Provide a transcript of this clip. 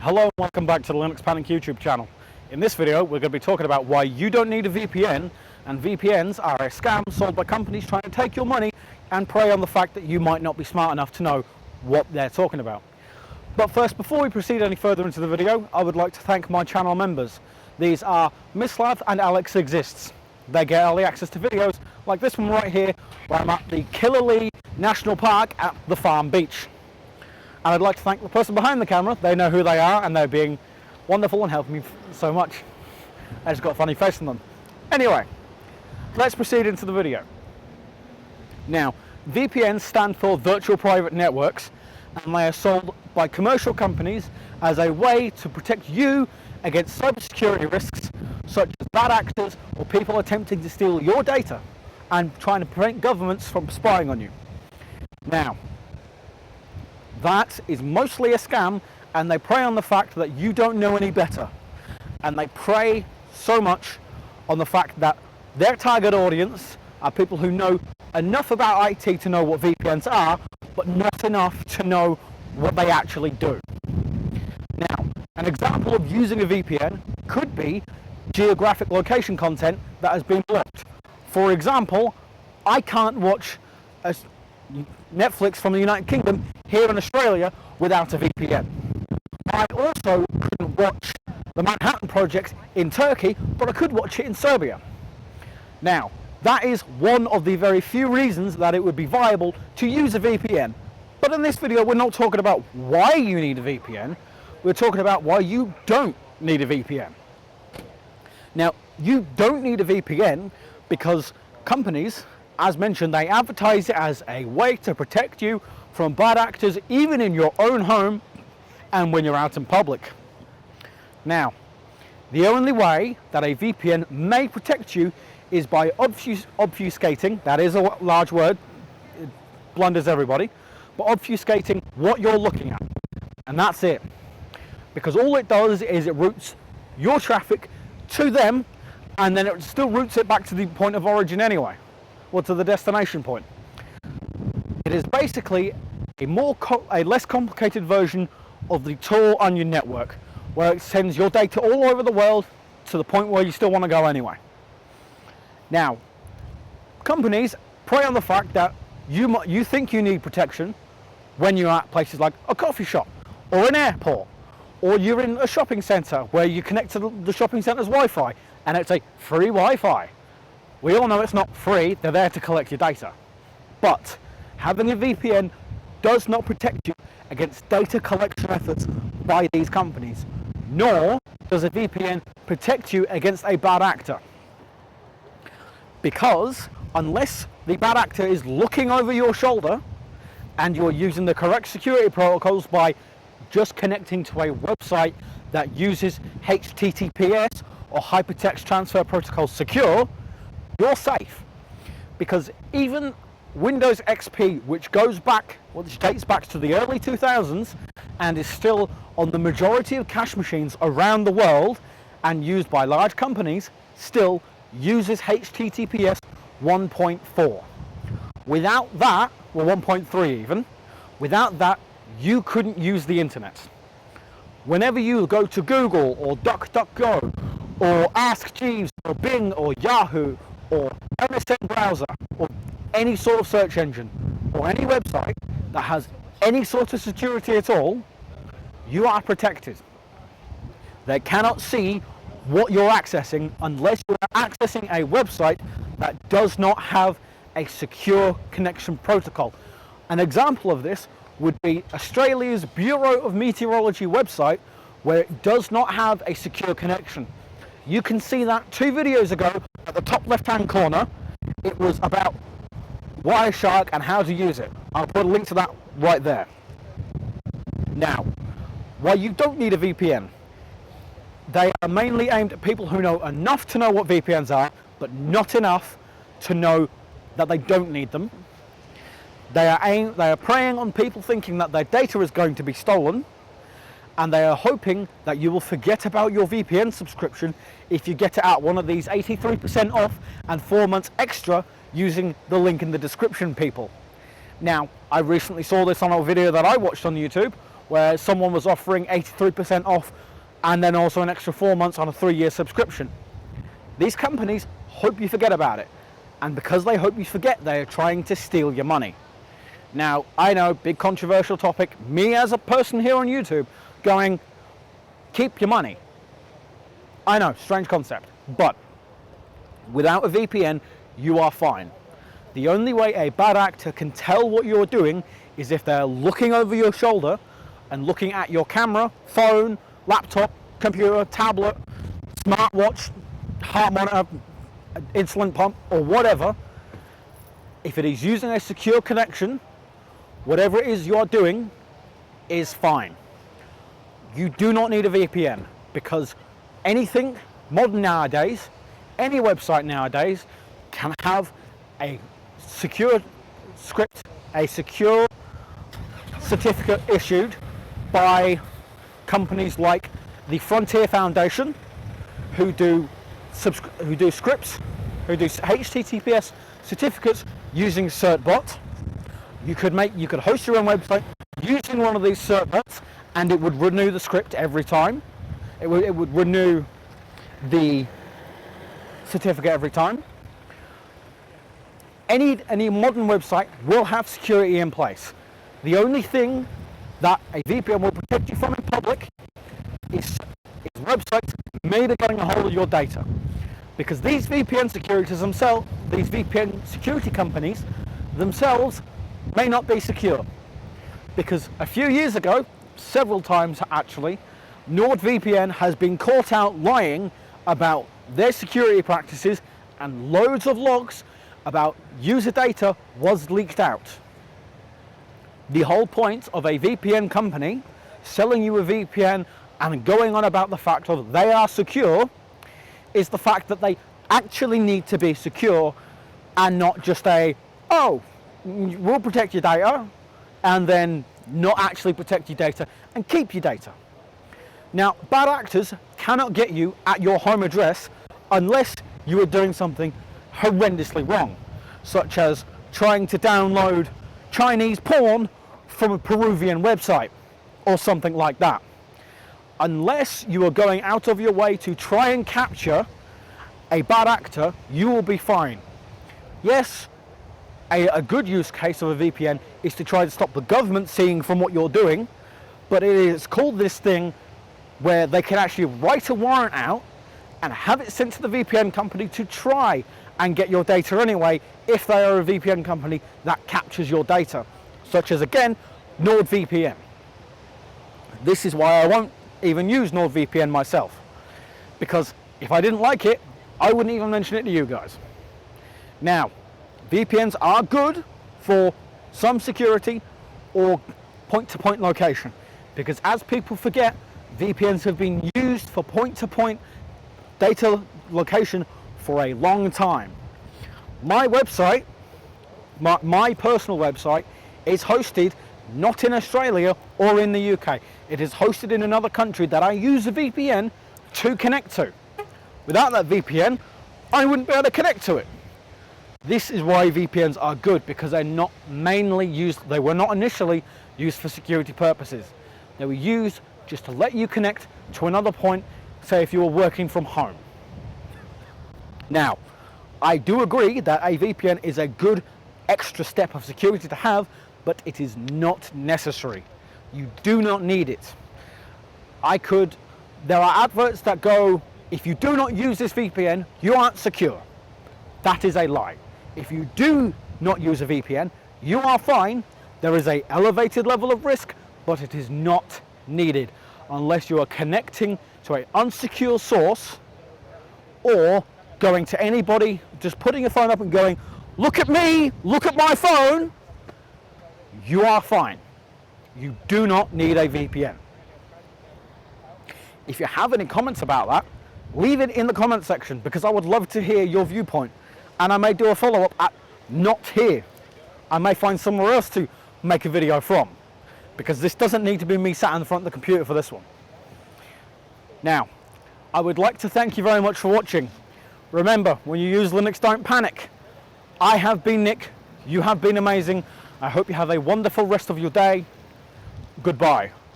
Hello and welcome back to the Linux Panic YouTube channel. In this video we're going to be talking about why you don't need a VPN, and VPNs are a scam sold by companies trying to take your money and prey on the fact that you might not be smart enough to know what they're talking about. But first, before we proceed any further into the video, I would like to thank my channel members. These are Mislav and Alex Exists. They get early access to videos like this one right here, where I'm at the Killarlee National Park at the Farm Beach. And I'd like to thank the person behind the camera. They know who they are and they're being wonderful and helping me so much. I just got a funny face on them. Anyway, let's proceed into the video. Now, VPNs stand for Virtual Private Networks, and they are sold by commercial companies as a way to protect you against cybersecurity risks such as bad actors or people attempting to steal your data and trying to prevent governments from spying on you. Now, that is mostly a scam, and they prey on the fact that you don't know any better. And they prey so much on the fact that their target audience are people who know enough about IT to know what VPNs are, but not enough to know what they actually do. Now, an example of using a VPN could be geographic location content that has been blocked. For example, I can't watch Netflix from the United Kingdom here in Australia without a VPN. I also couldn't watch the Manhattan Project in Turkey, but I could watch it in Serbia. Now, that is one of the very few reasons that it would be viable to use a VPN. But in this video, we're not talking about why you need a VPN, we're talking about why you don't need a VPN. Now, you don't need a VPN because companies, as mentioned, they advertise it as a way to protect you from bad actors even in your own home and when you're out in public. Now, the only way that a VPN may protect you is by obfuscating, that is a large word, it blunders everybody, but obfuscating what you're looking at. And that's it. Because all it does is it routes your traffic to them, and then it still routes it back to the point of origin anyway, or to the destination point. It is basically a less complicated version of the Tor onion network, where it sends your data all over the world to the point where you still want to go anyway. Now, companies prey on the fact that you think you need protection when you're at places like a coffee shop or an airport, or you're in a shopping centre where you connect to the shopping centre's Wi-Fi and it's a free Wi-Fi. We all know it's not free, they're there to collect your data. But having a VPN does not protect you against data collection efforts by these companies, nor does a VPN protect you against a bad actor. Because unless the bad actor is looking over your shoulder and you're using the correct security protocols by just connecting to a website that uses HTTPS or Hypertext Transfer Protocol Secure, you're safe. Because even Windows XP, which dates back to the early 2000s and is still on the majority of cache machines around the world and used by large companies, still uses HTTPS 1.4. Without that, well, 1.3 even, without that, you couldn't use the internet. Whenever you go to Google or DuckDuckGo or Ask Jeeves or Bing or Yahoo or MSN browser or any sort of search engine or any website that has any sort of security at all, you are protected. They cannot see what you're accessing unless you're accessing a website that does not have a secure connection protocol. An example of this would be Australia's Bureau of Meteorology website, where it does not have a secure connection. You can see that 2 videos ago at the top left hand corner. It was about Wireshark and how to use it. I'll put a link to that right there. Now, why you don't need a VPN. They are mainly aimed at people who know enough to know what VPNs are, but not enough to know that they don't need them. They are preying on people thinking that their data is going to be stolen, and they are hoping that you will forget about your VPN subscription if you get it at one of these 83% off and 4 months extra using the link in the description, people. Now, I recently saw this on a video that I watched on YouTube where someone was offering 83% off and then also an extra 4 months on a 3-year subscription. These companies hope you forget about it, and because they hope you forget, they are trying to steal your money. Now, I know, big controversial topic, me as a person here on YouTube going, keep your money. I know, strange concept, but without a VPN, you are fine. The only way a bad actor can tell what you're doing is if they're looking over your shoulder and looking at your camera, phone, laptop, computer, tablet, smartwatch, heart monitor, insulin pump, or whatever. If it is using a secure connection, whatever it is you're doing is fine. You do not need a VPN, because anything modern nowadays, any website nowadays can have a secure script, a secure certificate issued by companies like the Frontier Foundation, who do scripts, who do HTTPS certificates using certbot. You could host your own website using one of these certbots, and it would renew the script every time. It would renew the certificate every time. Any modern website will have security in place. The only thing that a VPN will protect you from in public is websites made of getting a hold of your data. Because these VPN security companies themselves may not be secure. Because a few years ago, several times actually, NordVPN has been caught out lying about their security practices, and loads of logs about user data was leaked out. The whole point of a VPN company selling you a VPN and going on about the fact of they are secure is the fact that they actually need to be secure, and not just we'll protect your data and then not actually protect your data and keep your data. Now, bad actors cannot get you at your home address unless you are doing something horrendously wrong, such as trying to download Chinese porn from a Peruvian website or something like that. Unless you are going out of your way to try and capture a bad actor, you will be fine. Yes, a good use case of a VPN is to try to stop the government seeing from what you're doing, but it is called this thing where they can actually write a warrant out and have it sent to the VPN company to try and get your data anyway, if they are a VPN company that captures your data, such as, again, NordVPN. This is why I won't even use NordVPN myself, because if I didn't like it, I wouldn't even mention it to you guys. Now, VPNs are good for some security or point-to-point location, because as people forget, VPNs have been used for point-to-point data location for a long time. My website, my personal website, is hosted not in Australia or in the UK. It is hosted in another country that I use a VPN to connect to. Without that VPN, I wouldn't be able to connect to it. This is why VPNs are good, because they're not mainly used, they were not initially used for security purposes. They were used just to let you connect to another point, say if you were working from home. Now, I do agree that a VPN is a good extra step of security to have, but it is not necessary. You do not need it. There are adverts that go, if you do not use this VPN, you aren't secure. That is a lie. If you do not use a VPN, you are fine. There is an elevated level of risk, but it is not needed unless you are connecting to an unsecure source, or going to anybody, just putting your phone up and going, look at me, look at my phone. You are fine. You do not need a VPN. If you have any comments about that, leave it in the comment section, because I would love to hear your viewpoint, and I may do a follow-up at not here. I may find somewhere else to make a video from, because this doesn't need to be me sat in the front of the computer for this one. Now, I would like to thank you very much for watching. Remember, when you use Linux, don't panic. I have been Nick. You have been amazing. I hope you have a wonderful rest of your day. Goodbye.